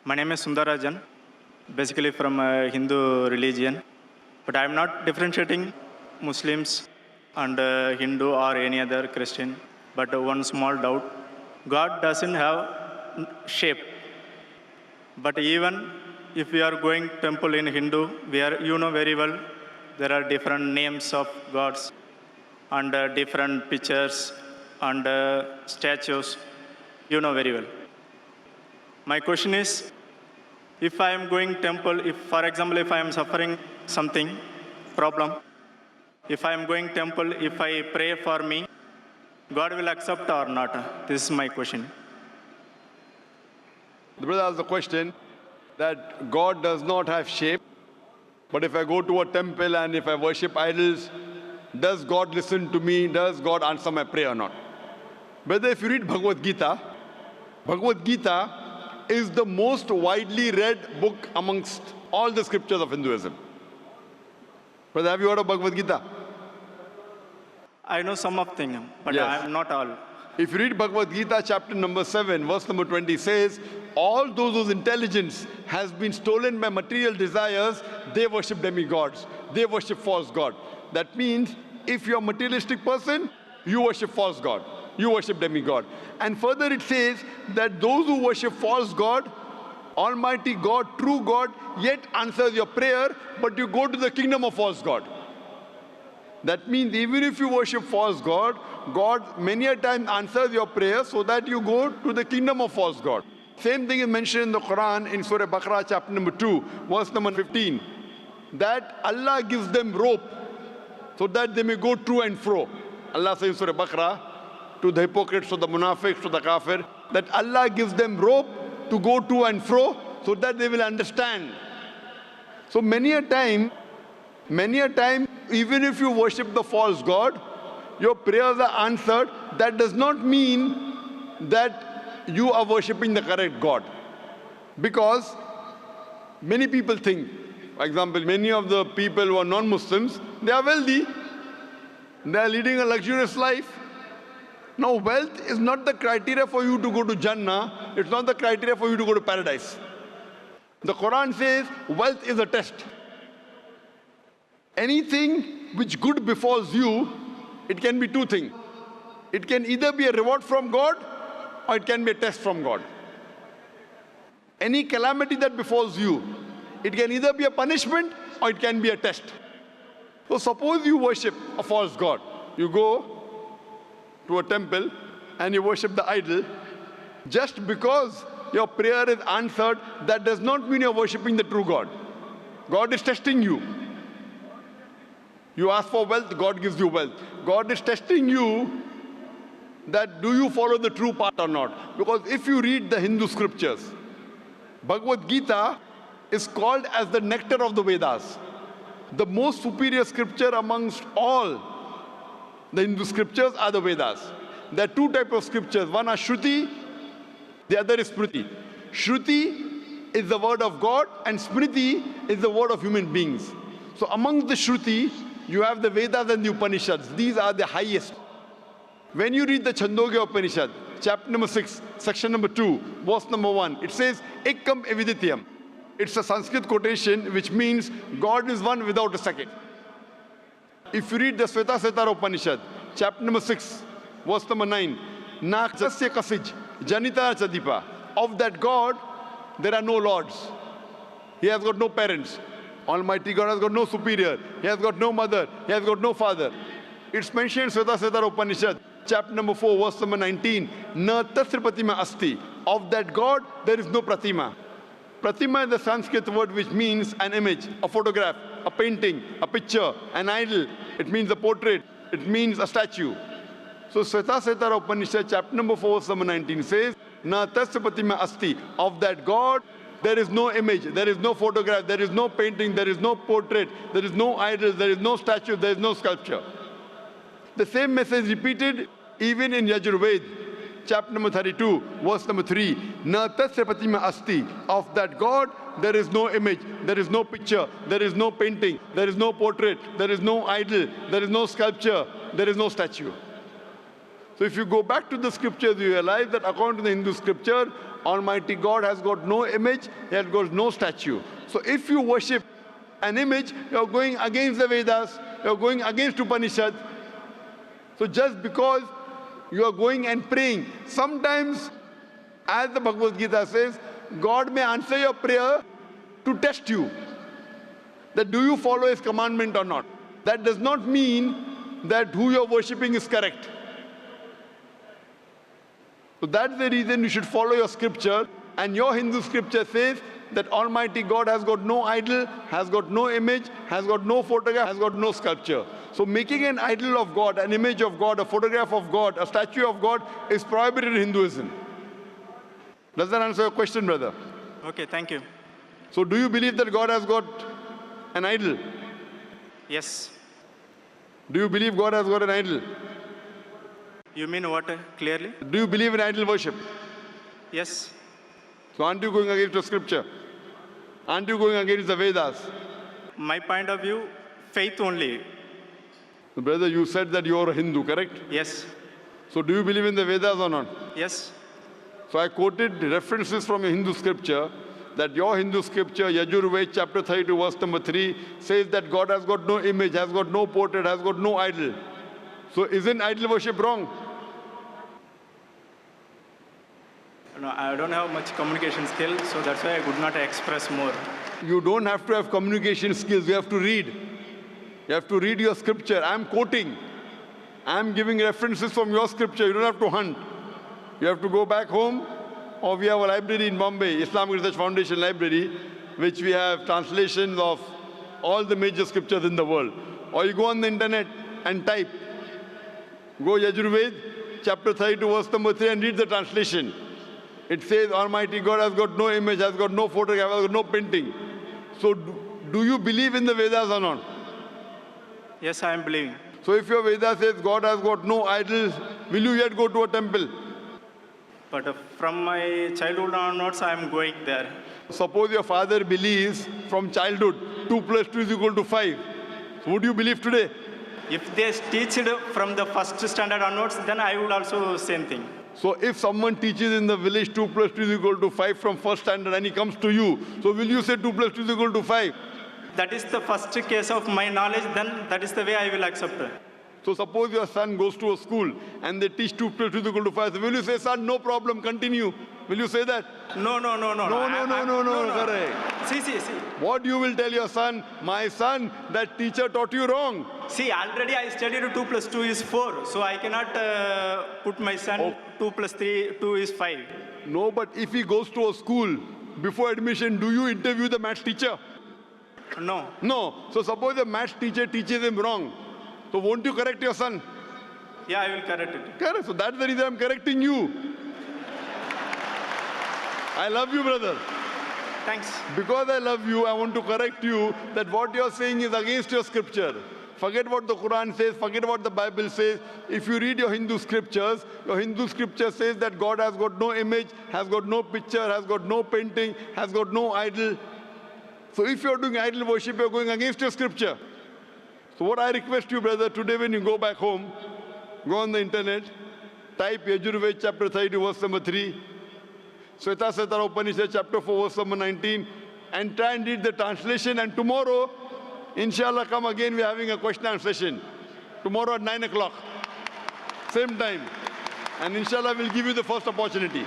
My name is Sundarajan, basically from Hindu religion. But I'm not differentiating Muslims and Hindu or any other Christian. But one small doubt. God doesn't have shape. But even if we are going temple in Hindu, you know very well, there are different names of gods and different pictures and statues. You know very well. My question is, if I am going temple, for example, if I am suffering something, problem, if I am going temple, if I pray for me, God will accept or not? This is my question. The brother asked the question that God does not have shape, but if I go to a temple and if I worship idols, does God listen to me? Does God answer my prayer or not? Brother, if you read Bhagavad Gita, Bhagavad Gita is the most widely read book amongst all the scriptures of Hinduism. Brother, have you heard of Bhagavad Gita? I know some of things, but Yes. I am not all. If you read Bhagavad Gita, chapter number 7, verse number 20 says, all those whose intelligence has been stolen by material desires, they worship demigods. They worship false god. That means, if you're a materialistic person, you worship false god. You worship demigod. And further it says that those who worship false god, Almighty God, true God, yet answers your prayer, but you go to the kingdom of false god. That means even if you worship false god, God many a time answers your prayer so that you go to the kingdom of false god. Same thing is mentioned in the Quran in Surah Baqarah chapter number 2, verse number 15, that Allah gives them rope so that they may go to and fro. Allah says in Surah Baqarah to the hypocrites, to the munafiqs, to the kafir, that Allah gives them rope to go to and fro so that they will understand. So many a time, even if you worship the false god, your prayers are answered. That does not mean that you are worshipping the correct God. Because many people think, for example, many of the people who are non-Muslims, they are wealthy. They are leading a luxurious life. Now, wealth is not the criteria for you to go to Jannah. It's not the criteria for you to go to paradise. The Quran says wealth is a test. Anything which good befalls you, it can be two things. It can either be a reward from God or it can be a test from God. Any calamity that befalls you, it can either be a punishment or it can be a test. So suppose you worship a false god. You go to a temple and you worship the idol. Just because your prayer is answered, that does not mean you're worshipping the true God. God is testing you. You ask for wealth, God gives you wealth. God is testing you that do you follow the true path or not. Because if you read the Hindu scriptures, Bhagavad Gita is called as the nectar of the Vedas. The most superior scripture amongst all the Hindu scriptures are the Vedas. There are two types of scriptures. One are Shruti, the other is Smriti. Shruti is the word of God and Smriti is the word of human beings. So amongst the Shruti, you have the Vedas and the Upanishads. These are the highest. When you read the Chandogya Upanishad, chapter number 6, section number 2, verse number 1, it says, Ekam Evidityam. It's a Sanskrit quotation which means God is one without a second. If you read the Svetasvatara Upanishad, chapter number 6, verse number 9, Na Jasya Kasij, Janita Chadipa. Of that God, there are no lords. He has got no parents. Almighty God has got no superior. He has got no mother. He has got no father. It's mentioned in Svetasvatara Upanishad, chapter number 4, verse number 19, Na Tasya Pratima Asti. Of that God, there is no Pratima. Pratima is the Sanskrit word which means an image, a photograph, a painting, a picture, an idol. It means a portrait. It means a statue. So Svetasvatara Upanishad, chapter number 4, verse number 19 says, Na tasya pratima asti. Of that God, there is no image, there is no photograph, there is no painting, there is no portrait, there is no idol, there is no statue, there is no sculpture. The same message repeated even in Yajurved, chapter number 32, verse number 3. Na tasya pratima asti. Of that God, there is no image, there is no picture, there is no painting, there is no portrait, there is no idol, there is no sculpture, there is no statue. So if you go back to the scriptures, you realize that according to the Hindu scripture, Almighty God has got no image, He has got no statue. So if you worship an image, you're going against the Vedas, you're going against Upanishad. So just because you are going and praying, sometimes, as the Bhagavad Gita says, God may answer your prayer to test you, that do you follow His commandment or not. That does not mean that who you're worshipping is correct. So that's the reason you should follow your scripture, and your Hindu scripture says that Almighty God has got no idol, has got no image, has got no photograph, has got no sculpture. So making an idol of God, an image of God, a photograph of God, a statue of God is prohibited in Hinduism. Does that answer your question, brother? Okay, thank you. So do you believe that God has got an idol? Yes. Do you believe God has got an idol? You mean what clearly? Do you believe in idol worship? Yes. So aren't you going against the scripture? Aren't you going against the Vedas? My point of view, faith only. So brother, you said that you are a Hindu, correct? Yes. So do you believe in the Vedas or not? Yes. So I quoted references from a Hindu scripture, that your Hindu scripture, Yajurved chapter 32 verse number 3, says that God has got no image, has got no portrait, has got no idol. So isn't idol worship wrong? No, I don't have much communication skill, so that's why I could not express more. You don't have to have communication skills, you have to read. You have to read your scripture. I'm quoting. I'm giving references from your scripture. You don't have to hunt. You have to go back home, or we have a library in Bombay, Islamic Research Foundation Library, which we have translations of all the major scriptures in the world. Or you go on the internet and type. Go Yajurved, chapter 32, verse number 3, and read the translation. It says, Almighty God has got no image, has got no photograph, has got no painting. So do you believe in the Vedas or not? Yes, I am believing. So if your Veda says God has got no idols, will you yet go to a temple? But from my childhood onwards, I am going there. Suppose your father believes from childhood 2 plus 2 is equal to 5. So would you believe today? If they teach it from the first standard onwards, then I would also same thing. So if someone teaches in the village 2 plus 2 is equal to 5 from first standard and he comes to you, so will you say 2 plus 2 is equal to 5? That is the first case of my knowledge, then that is the way I will accept it. So suppose your son goes to a school and they teach 2 plus 2 is equal to 5. So will you say, son, no problem, continue? Will you say that? No. No, correct. See. What you will tell your son, my son, that teacher taught you wrong. See, already I studied 2 plus 2 is 4. So I cannot put my son 2 plus 3, 2 is 5. No, but if he goes to a school, before admission, do you interview the maths teacher? No. No. So suppose the maths teacher teaches him wrong. So won't you correct your son? Yeah, I will correct it. Correct. So that's the reason I'm correcting you. I love you, brother. Thanks. Because I love you, I want to correct you that what you're saying is against your scripture. Forget what the Quran says, forget what the Bible says. If you read your Hindu scriptures says that God has got no image, has got no picture, has got no painting, has got no idol. So if you're doing idol worship, you're going against your scripture. So what I request you, brother, today when you go back home, go on the internet, type Yajurved chapter 32, verse number 3, Svetasvatara Upanishad chapter 4, verse number 19, and try and read the translation. And tomorrow, inshallah, come again, we're having a question and answer session. Tomorrow at 9 o'clock, same time. And inshallah, we'll give you the first opportunity.